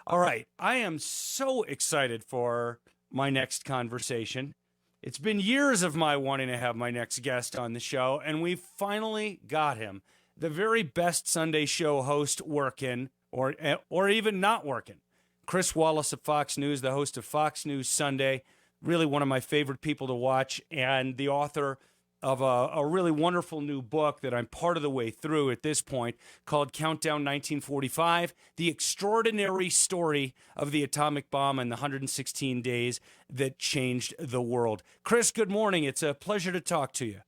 All right. I am so excited for my next conversation. It's been years of my wanting to have my next guest on the show, and we finally got him. The very best Sunday show host working, or even not working. Chris Wallace of Fox News, the host of Fox News Sunday, really one of my favorite people to watch, and the author of a really wonderful new book that I'm part of the way through at this point called Countdown 1945, The Extraordinary Story of the Atomic Bomb and the 116 Days That Changed the World. Chris, good morning. It's a pleasure to talk to you.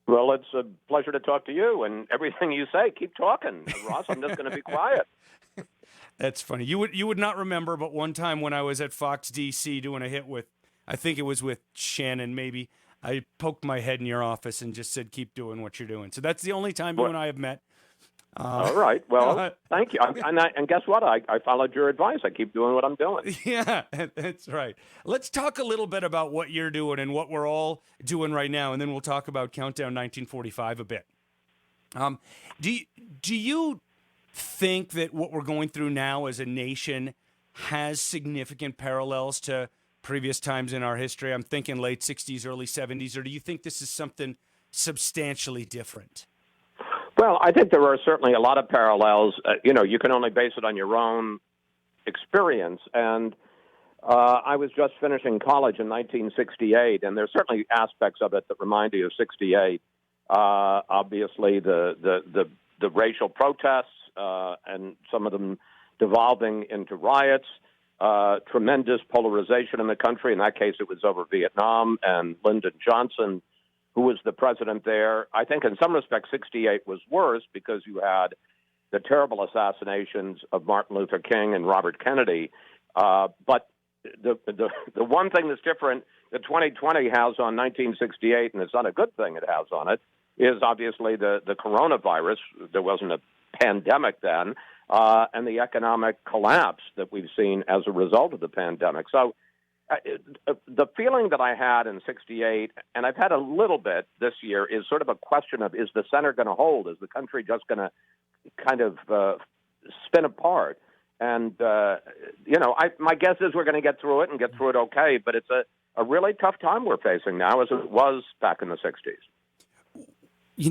Well, it's a pleasure to talk to you, and everything you say, keep talking. Ross, I'm just going to be quiet. That's funny. You would not remember, but one time when I was at Fox DC doing a hit with, I think it was with Shannon maybe, I poked my head in your office and just said, keep doing what you're doing. So that's the only time you and I have met. All right. Well, thank you. And guess what? I followed your advice. I keep doing what I'm doing. Yeah, that's right. Let's talk a little bit about what you're doing and what we're all doing right now, and then we'll talk about Countdown 1945 a bit. Do you think that what we're going through now as a nation has significant parallels to previous times in our history? I'm thinking late 60s, early 70s, or do you think this is something substantially different? Well, I think there are certainly a lot of parallels. You can only base it on your own experience. And I was just finishing college in 1968, and there's certainly aspects of it that remind you of 68. Obviously, the racial protests and some of them devolving into riots. Tremendous polarization in the country. In that case, it was over Vietnam and Lyndon Johnson, who was the president there. I think in some respects, 68 was worse because you had the terrible assassinations of Martin Luther King and Robert Kennedy. But the one thing that's different that 2020 has on 1968, and it's not a good thing it has on it, is obviously the coronavirus. There wasn't a pandemic then. And the economic collapse that we've seen as a result of the pandemic. So the feeling that I had in 68, and I've had a little bit this year, is sort of a question of, is the center going to hold? Is the country just going to kind of spin apart? And, my guess is we're going to get through it and get through it okay, but it's a really tough time we're facing now as it was back in the 60s.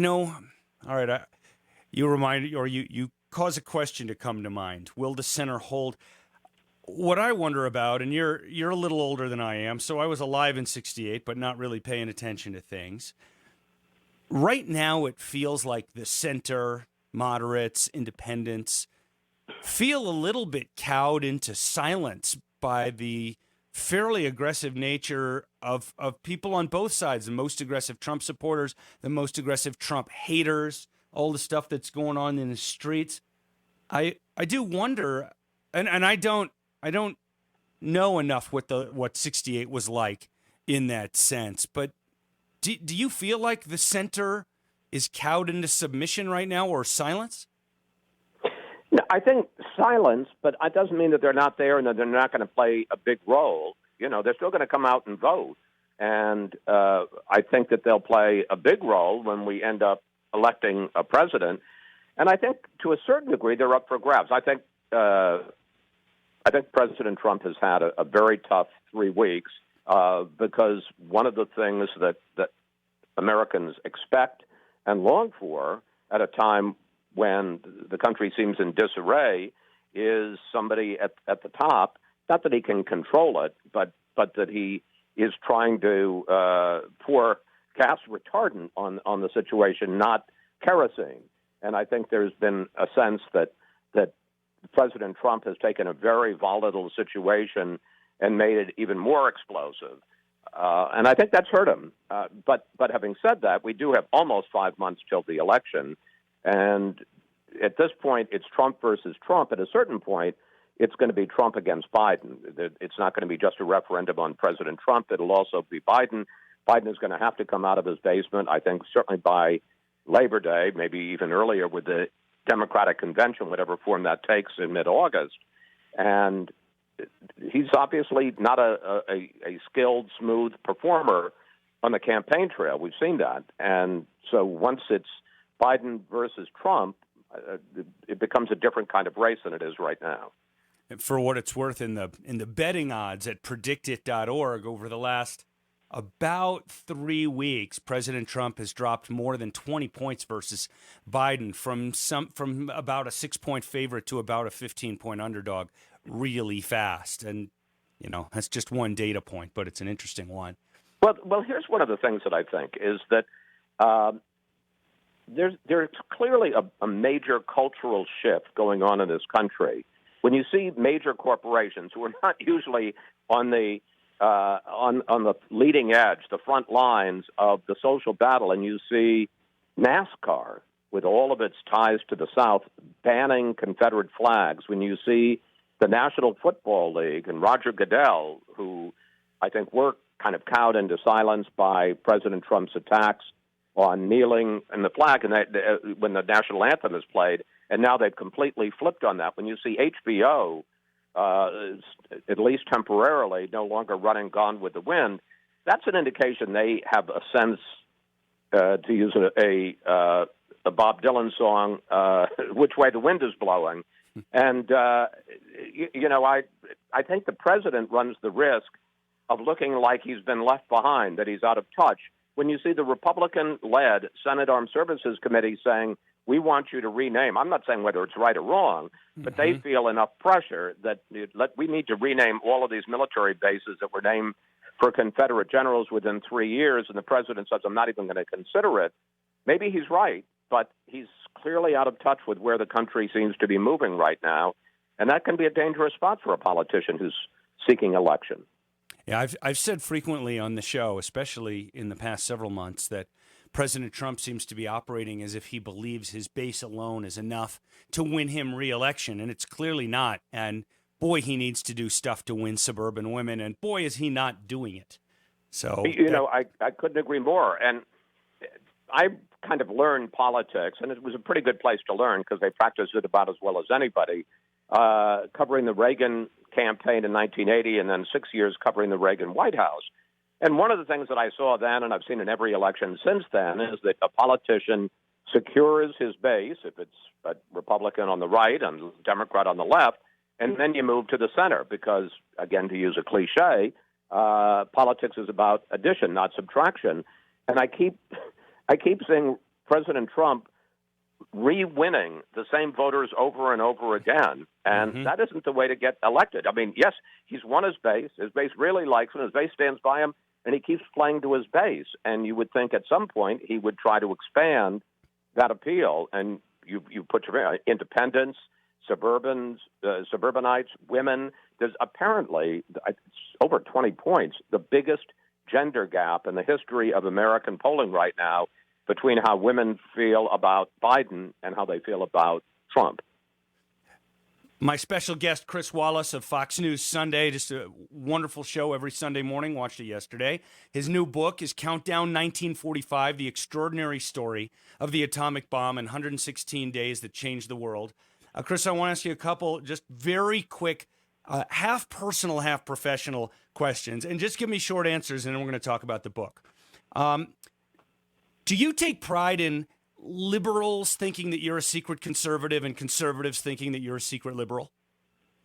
All right, you reminded, or you cause a question to come to mind. Will the center hold? What I wonder about, and you're a little older than I am, so I was alive in 68, but not really paying attention to things. Right now, it feels like the center, moderates, independents, feel a little bit cowed into silence by the fairly aggressive nature of people on both sides, the most aggressive Trump supporters, the most aggressive Trump haters, all the stuff that's going on in the streets. I do wonder, and I don't know enough what 68 was like in that sense, but do you feel like the center is cowed into submission right now, or silence? No, I think silence, but that doesn't mean that they're not there and that they're not going to play a big role. They're still going to come out and vote, and I think that they'll play a big role when we end up electing a president. And I think to a certain degree they're up for grabs. I think President Trump has had a very tough 3 weeks because one of the things that Americans expect and long for at a time when the country seems in disarray is somebody at the top, not that he can control it, but that he is trying to pour gas retardant on the situation, not kerosene. And I think there's been a sense that President Trump has taken a very volatile situation and made it even more explosive. And I think that's hurt him. But having said that, we do have almost 5 months till the election. And at this point, it's Trump versus Trump. At a certain point, it's going to be Trump against Biden. It's not going to be just a referendum on President Trump. It'll also be Biden. Biden is going to have to come out of his basement, I think, certainly by Labor Day, maybe even earlier with the Democratic convention, whatever form that takes in mid-August. And he's obviously not a skilled, smooth performer on the campaign trail. We've seen that. And so once it's Biden versus Trump, it becomes a different kind of race than it is right now. For what it's worth, in the betting odds at predictit.org, over the last about 3 weeks, President Trump has dropped more than 20 points versus Biden, from about a 6-point favorite to about a 15-point underdog really fast. And that's just one data point, but it's an interesting one. Well, here's one of the things that I think is that there's clearly a major cultural shift going on in this country. When you see major corporations who are not usually on the leading edge, the front lines of the social battle, and you see NASCAR with all of its ties to the South banning Confederate flags, when you see the National Football League and Roger Goodell, who I think were kind of cowed into silence by President Trump's attacks on kneeling in the flag and when the national anthem is played, and now they've completely flipped on that. When you see HBO, at least temporarily, no longer running Gone with the Wind, that's an indication they have a sense, to use a Bob Dylan song, which way the wind is blowing. And, I think the president runs the risk of looking like he's been left behind, that he's out of touch. When you see the Republican-led Senate Armed Services Committee saying, we want you to rename, I'm not saying whether it's right or wrong, but they feel enough pressure that we need to rename all of these military bases that were named for Confederate generals within 3 years, and the president says, I'm not even going to consider it. Maybe he's right, but he's clearly out of touch with where the country seems to be moving right now, and that can be a dangerous spot for a politician who's seeking election. Yeah, I've said frequently on the show, especially in the past several months, that President Trump seems to be operating as if he believes his base alone is enough to win him re-election, and it's clearly not. And boy, he needs to do stuff to win suburban women, and boy, is he not doing it. So I couldn't agree more. And I kind of learned politics, and it was a pretty good place to learn because they practiced it about as well as anybody, covering the Reagan campaign in 1980 and then 6 years covering the Reagan White House. And one of the things that I saw then, and I've seen in every election since then, is that a politician secures his base, if it's a Republican on the right and a Democrat on the left, and then you move to the center because, again, to use a cliche, politics is about addition, not subtraction. And I keep seeing President Trump re-winning the same voters over and over again, and that isn't the way to get elected. I mean, yes, he's won his base really likes him, his base stands by him, and he keeps playing to his base. And you would think at some point he would try to expand that appeal, and you put your independents, suburbanites, women. There's apparently, it's over 20 points, the biggest gender gap in the history of American polling right now between how women feel about Biden and how they feel about Trump. My special guest, Chris Wallace of Fox News Sunday, just a wonderful show every Sunday morning. Watched it yesterday. His new book is Countdown 1945, The Extraordinary Story of the Atomic Bomb in 116 Days That Changed the World. Chris, I want to ask you a couple just very quick, half personal, half professional questions, and just give me short answers, and then we're going to talk about the book. Do you take pride in liberals thinking that you're a secret conservative and conservatives thinking that you're a secret liberal?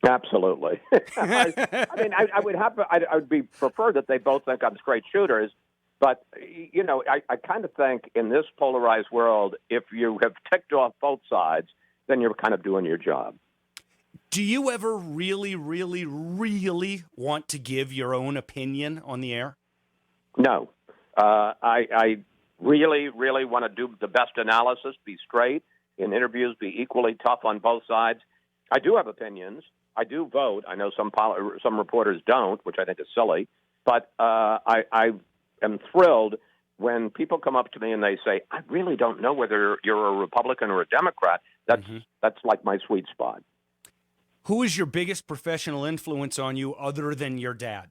Absolutely. I would be prefer that they both think I'm straight shooters, but I kind of think in this polarized world, if you have ticked off both sides, then you're kind of doing your job. Do you ever really, really, really want to give your own opinion on the air? No. I really, really want to do the best analysis, be straight in interviews, be equally tough on both sides. I do have opinions. I do vote. I know some reporters don't, which I think is silly. But I am thrilled when people come up to me and they say, I really don't know whether you're a Republican or a Democrat. That's like my sweet spot. Who is your biggest professional influence on you other than your dad?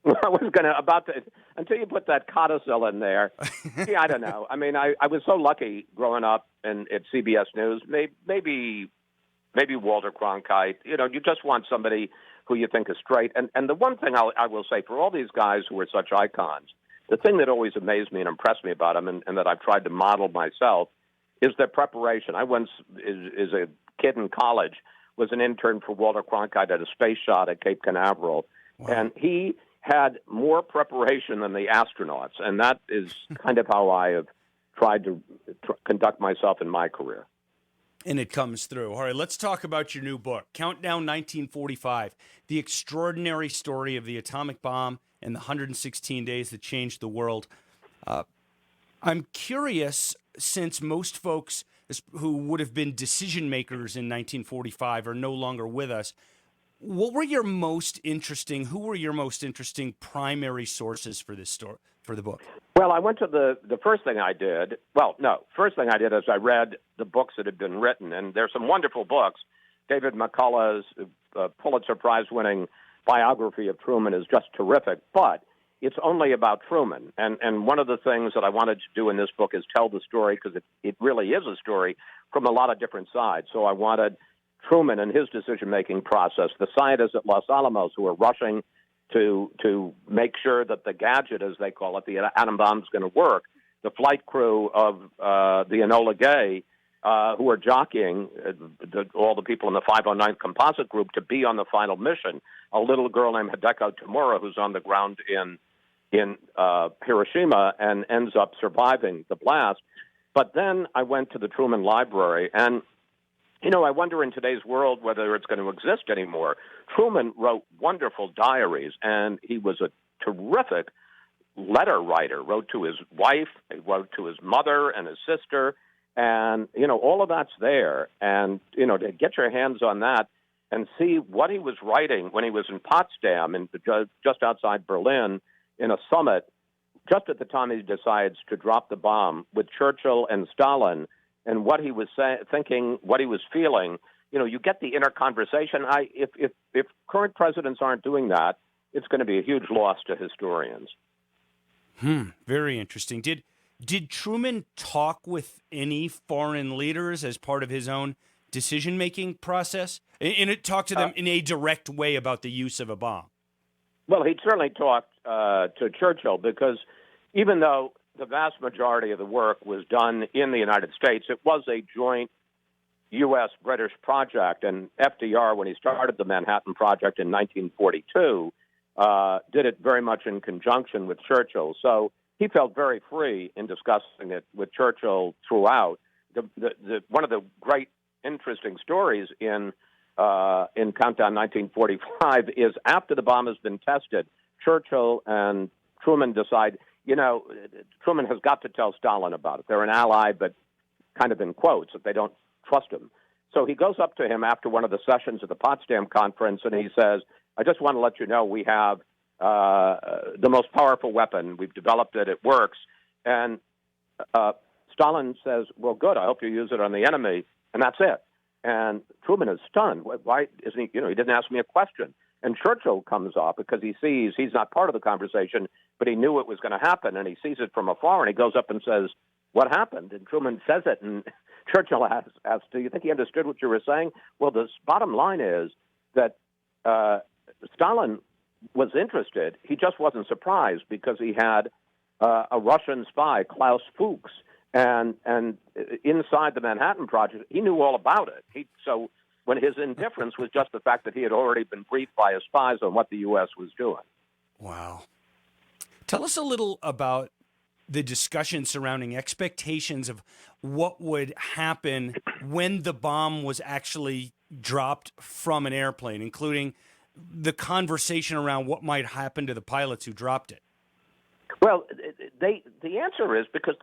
I was until you put that codicil in there. Yeah, I don't know. I mean, I was so lucky growing up at CBS News. Maybe Walter Cronkite. You just want somebody who you think is straight. And the one thing I will say for all these guys who are such icons, the thing that always amazed me and impressed me about them, and that I've tried to model myself, is their preparation. I once, as a kid in college, was an intern for Walter Cronkite at a space shot at Cape Canaveral. Wow. And he had more preparation than the astronauts, and that is kind of how I have tried to conduct myself in my career. And it comes through. All right, let's talk about your new book, Countdown 1945, The Extraordinary Story of the Atomic Bomb and the 116 Days That Changed the World. I'm curious, since most folks who would have been decision makers in 1945 are no longer with us, who were your most interesting primary sources for this story, for the book? Well, I went to the first thing I did. Well, no, first thing I did is I read the books that had been written, and there's some wonderful books. David McCullough's Pulitzer Prize-winning biography of Truman is just terrific, but it's only about Truman. And one of the things that I wanted to do in this book is tell the story, because it really is a story from a lot of different sides. So I wanted Truman and his decision-making process, the scientists at Los Alamos who are rushing to make sure that the gadget, as they call it, the atom bomb, is going to work, the flight crew of the Enola Gay, who are jockeying all the people in the 509th Composite Group to be on the final mission, a little girl named Hideko Tamura who's on the ground in Hiroshima and ends up surviving the blast. But then I went to the Truman Library, and I wonder in today's world whether it's going to exist anymore. Truman wrote wonderful diaries, and he was a terrific letter writer, wrote to his wife, wrote to his mother and his sister, and, all of that's there. And, to get your hands on that and see what he was writing when he was in Potsdam, just outside Berlin, in a summit, just at the time he decides to drop the bomb with Churchill and Stalin, and what he was thinking, what he was feeling, you get the inner conversation. If current presidents aren't doing that, it's going to be a huge loss to historians. Very interesting. Did Truman talk with any foreign leaders as part of his own decision-making process? And it talked to them in a direct way about the use of a bomb? Well, he certainly talked to Churchill, because even though the vast majority of the work was done in the United States, it was a joint U.S.-British project. And FDR, when he started the Manhattan Project in 1942, did it very much in conjunction with Churchill. So he felt very free in discussing it with Churchill throughout. One of the great, interesting stories in Countdown 1945 is after the bomb has been tested, Churchill and Truman decide, Truman has got to tell Stalin about it. They're an ally, but kind of in quotes, that they don't trust him. So he goes up to him after one of the sessions of the Potsdam Conference, and he says, I just want to let you know we have the most powerful weapon. We've developed it. It works. And Stalin says, well, good. I hope you use it on the enemy. And that's it. And Truman is stunned. Why isn't he? He didn't ask me a question. And Churchill comes up because he sees he's not part of the conversation, but he knew it was going to happen, and he sees it from afar, and he goes up and says, what happened? And Truman says it, and Churchill asks, do you think he understood what you were saying? Well, the bottom line is that Stalin was interested. He just wasn't surprised, because he had a Russian spy, Klaus Fuchs, and inside the Manhattan Project, he knew all about it. So when his indifference was just the fact that he had already been briefed by his spies on what the U.S. was doing. Wow. Tell us a little about the discussion surrounding expectations of what would happen when the bomb was actually dropped from an airplane, including the conversation around what might happen to the pilots who dropped it. Well, the answer is, because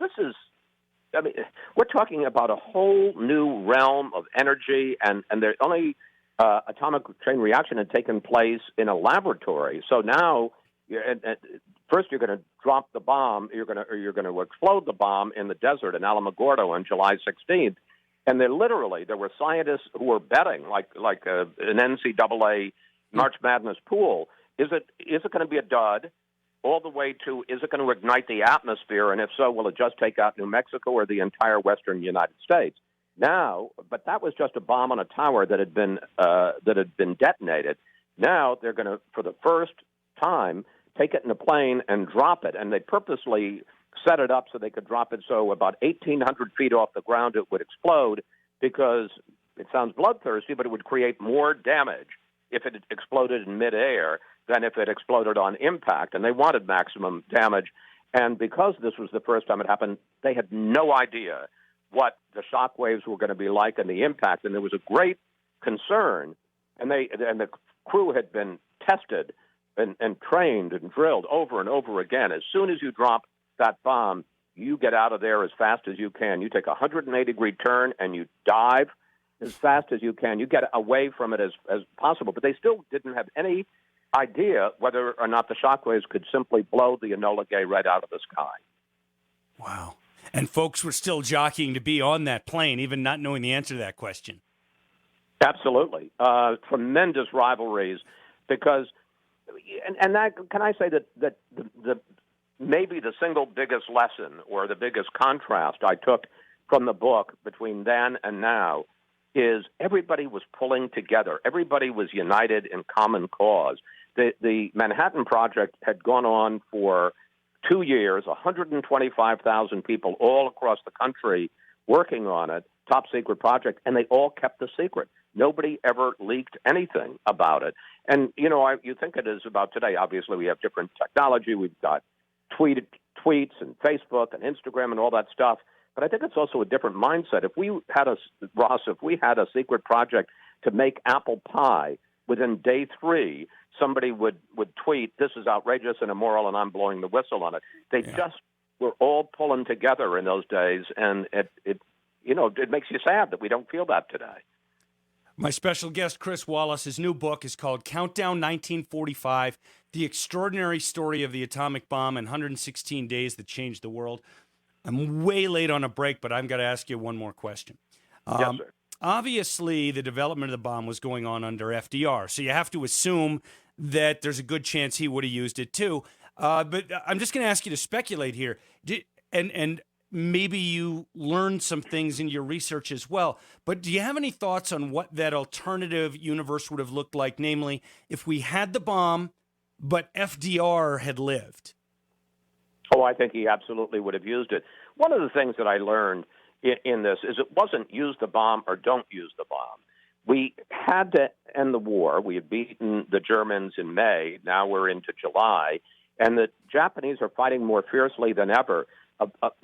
we're talking about a whole new realm of energy, and there's only atomic chain reaction had taken place in a laboratory. So now, first you're going to drop the bomb, you're going to explode the bomb in the desert in Alamogordo on July 16th, and there were scientists who were betting, like an NCAA March Madness pool. Is it going to be a dud? All the way to, is it going to ignite the atmosphere? And if so, will it just take out New Mexico or the entire western United States? Now, but that was just a bomb on a tower that had been detonated. Now they're going to, for the first time, take it in a plane and drop it. And they purposely set it up so they could drop it so about 1,800 feet off the ground it would explode, because it sounds bloodthirsty, but it would create more damage if it exploded in midair than if it exploded on impact. And they wanted maximum damage. And because this was the first time it happened, they had no idea what the shock waves were going to be like and the impact. And there was a great concern. And the crew had been tested and trained and drilled over and over again. As soon as you drop that bomb, you get out of there as fast as you can. You take a 180-degree turn and you dive as fast as you can. You get away from it as possible. But they still didn't have any idea whether or not the shockwaves could simply blow the Enola Gay right out of the sky. Wow. And folks were still jockeying to be on that plane, even not knowing the answer to that question. Absolutely. Tremendous rivalries because, and that, can I say that the maybe the single biggest lesson or the biggest contrast I took from the book between then and now is everybody was pulling together. Everybody was united in common cause. The Manhattan Project had gone on for 2 years, 125,000 people all across the country working on it, top secret project, and they all kept the secret. Nobody ever leaked anything about it. And, you think it is about today. Obviously, we have different technology. We've got tweets and Facebook and Instagram and all that stuff. But I think it's also a different mindset. If we had a secret project to make apple pie, within day 3, somebody would tweet, "This is outrageous and immoral, and I'm blowing the whistle on it." They just were all pulling together in those days, and it makes you sad that we don't feel that today. My special guest, Chris Wallace, his new book is called Countdown 1945, The Extraordinary Story of the Atomic Bomb in 116 Days That Changed the World. I'm way late on a break, but I've got to ask you one more question. Yes, sir. Obviously, the development of the bomb was going on under FDR, so you have to assume that there's a good chance he would have used it too. But I'm just going to ask you to speculate here, and maybe you learned some things in your research as well. But do you have any thoughts on what that alternative universe would have looked like? Namely, if we had the bomb, but FDR had lived. Oh, I think he absolutely would have used it. One of the things that I learned in this is it wasn't use the bomb or don't use the bomb. We had to end the war. We had beaten the Germans in May. Now we're into July. And the Japanese are fighting more fiercely than ever.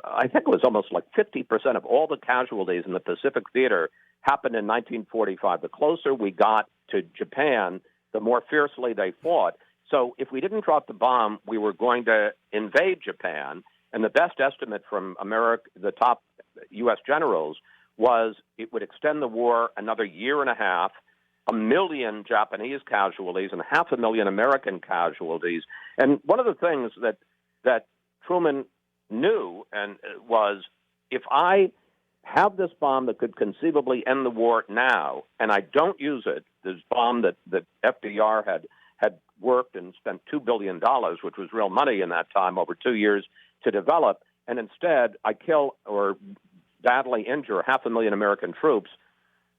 I think it was almost like 50% of all the casualties in the Pacific Theater happened in 1945. The closer we got to Japan, the more fiercely they fought. So if we didn't drop the bomb, we were going to invade Japan. And the best estimate from the top U.S. generals was it would extend the war another year and a half, 1 million Japanese casualties and 500,000 American casualties. And one of the things that Truman knew and was, if I have this bomb that could conceivably end the war now, and I don't use it, this bomb that FDR had worked and spent $2 billion, which was real money in that time, over 2 years to develop, and instead I kill or badly injure 500,000 American troops,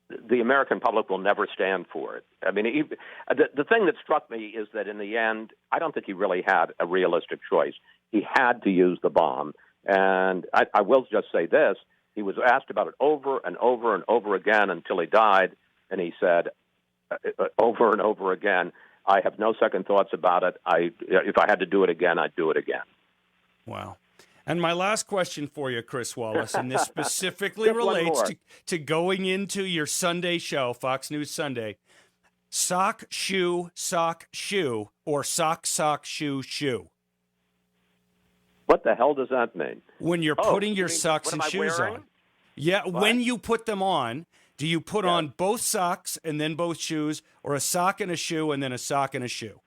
the American public will never stand for it. I mean, the thing that struck me is that in the end, I don't think he really had a realistic choice. He had to use the bomb. And I will just say this. He was asked about it over and over and over again until he died. And he said over and over again, I have no second thoughts about it. If I had to do it again, I'd do it again. Wow. And my last question for you, Chris Wallace, and this specifically relates to going into your Sunday show, Fox News Sunday. Sock, shoe, or sock, shoe, shoe? What the hell does that mean? When you're putting your socks and shoes on. Yeah, what? When you put them on, do you put on both socks and then both shoes, or a sock and a shoe and then a sock and a shoe?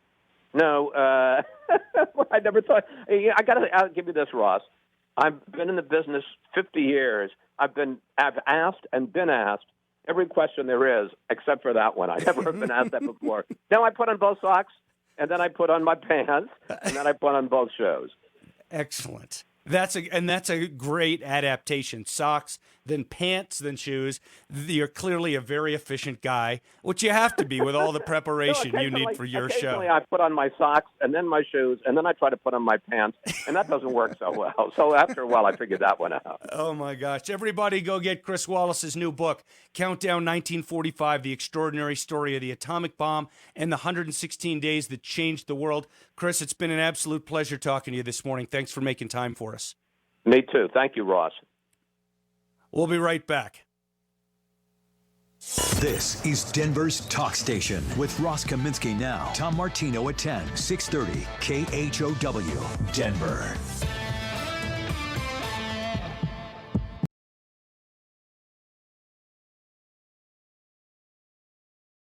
No, I never thought. I'll give you this, Ross. I've been in the business 50 years. I've asked and been asked every question there is, except for that one. I never have been asked that before. Now I put on both socks, and then I put on my pants, and then I put on both shoes. Excellent. That's a great adaptation. Socks, then pants, then shoes. You're clearly a very efficient guy, which you have to be with all the preparation you need for your occasionally show. I put on my socks and then my shoes, and then I try to put on my pants, and that doesn't work so well. So after a while, I figured that one out. Oh, my gosh. Everybody go get Chris Wallace's new book, Countdown 1945, The Extraordinary Story of the Atomic Bomb and the 116 Days That Changed the World. Chris, it's been an absolute pleasure talking to you this morning. Thanks for making time for us. Me too. Thank you, Ross. We'll be right back. This is Denver's Talk Station with Ross Kaminsky now. Tom Martino at 10, 630 KHOW, Denver.